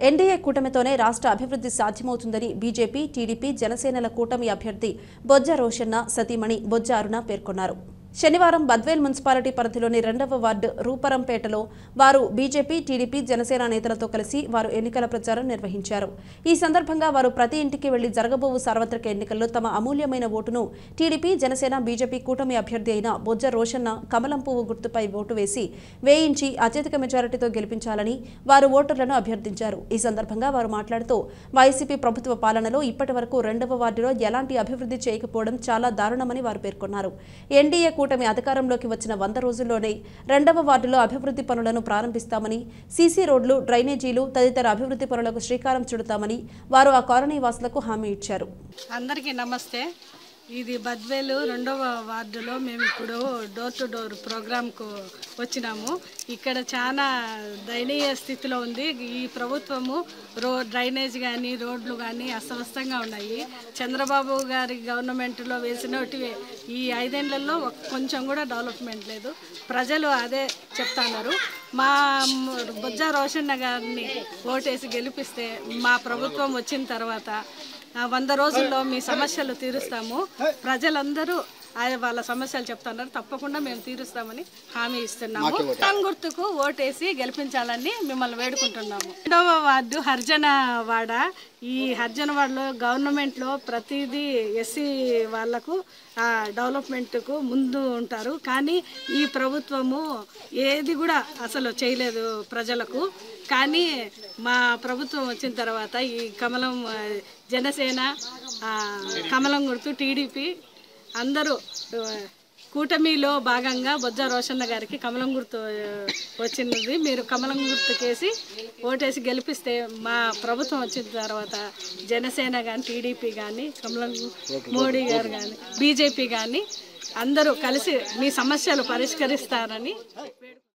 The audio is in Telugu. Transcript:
ఎన్డీఏ కూటమితోనే రాష్ట్ర అభివృద్ధి సాధ్యమవుతుందని బీజేపీ, టీడీపీ, జనసేనల కూటమి అభ్యర్థి బొజ్జ రోషన్న సతీమణి బొజ్జ అరుణ పేర్కొన్నారు. శనివారం బద్వేల్ మున్సిపాలిటీ పరిధిలోని 2వ వార్డు రూపరంపేటలో వారు బీజేపీ, టీడీపీ, జనసేన నేతలతో కలిసి వారు ఎన్నికల ప్రచారం నిర్వహించారు. ఈ సందర్భంగా వారు ప్రతి ఇంటికి వెళ్లి జరగబోవు సార్వత్రిక ఎన్నికల్లో తమ అమూల్యమైన ఓటును టీడీపీ, జనసేన, బీజేపీ కూటమి అభ్యర్థి అయిన బొజ్జ రోషన్న కమలం పువ్వు గుర్తుపై ఓటు వేసి వేయించి అత్యధిక మెజారిటీతో గెలిపించాలని వారు ఓటర్లను అభ్యర్థించారు. ఈ సందర్భంగా వారు మాట్లాడుతూ వైసీపీ ప్రభుత్వ పాలనలో ఇప్పటి వరకు 2వ వార్డులో ఎలాంటి అభివృద్ధి చేయకపోవడం చాలా దారుణమని వారు పేర్కొన్నారు. ఎన్డీఏ కూటమి అధికారంలోకి వచ్చిన 100 రోజుల్లోనే 2వ వార్డులో అభివృద్ధి పనులను ప్రారంభిస్తామని, సీసీ రోడ్లు, డ్రైనేజీలు తదితర అభివృద్ధి పనులకు శ్రీకారం చుడతామని వారు ఆ కాలనీ వాసులకు హామీ ఇచ్చారు. అందరికీ నమస్తే. ఇది బద్వేలు 2వ వార్డులో మేము ఇప్పుడు డోర్ టు డోర్ ప్రోగ్రాంకు వచ్చినాము. ఇక్కడ చాలా దయనీయ స్థితిలో ఉంది. ఈ ప్రభుత్వము డ్రైనేజ్ కానీ రోడ్లు కానీ అస్తవ్యస్తంగా ఉన్నాయి. చంద్రబాబు గారి గవర్నమెంట్లో వేసినట్టు ఈ 5 ఏళ్లలో కొంచెం కూడా డెవలప్మెంట్ లేదు. ప్రజలు అదే చెప్తున్నారు. మా బొజ్జ రోషన్న గారిని ఓటేసి గెలిపిస్తే మా ప్రభుత్వం వచ్చిన తర్వాత 100 రోజుల్లో మీ సమస్యలు తీరుస్తాము. ప్రజలందరూ వాళ్ళ సమస్యలు చెప్తున్నారు. తప్పకుండా మేము తీరుస్తామని హామీ ఇస్తున్నాము. గుర్తుకు ఓటేసి గెలిపించాలని మిమ్మల్ని వేడుకుంటున్నాము. 2వ వార్డు హర్జన వాడ. ఈ హర్జన వాడలో గవర్నమెంట్లో ప్రతిదీ ఎస్సీ వాళ్లకు డెవలప్మెంట్కు ముందు ఉంటారు. కానీ ఈ ప్రభుత్వము ఏది కూడా అసలు చేయలేదు ప్రజలకు. కానీ మా ప్రభుత్వం వచ్చిన తర్వాత ఈ కమలం జనసేన, కమలం గుర్తు, టీడీపీ అందరూ కూటమిలో భాగంగా బొజ్జ రోషన్న గారికి కమలం గుర్తు వచ్చినది. మీరు కమలం గుర్తుకేసి ఓటేసి గెలిపిస్తే మా ప్రభుత్వం వచ్చిన తర్వాత జనసేన కానీ, టీడీపీ కానీ, కమలం మోడీ గారు కానీ, బీజేపీ కానీ అందరూ కలిసి మీ సమస్యలు పరిష్కరిస్తారని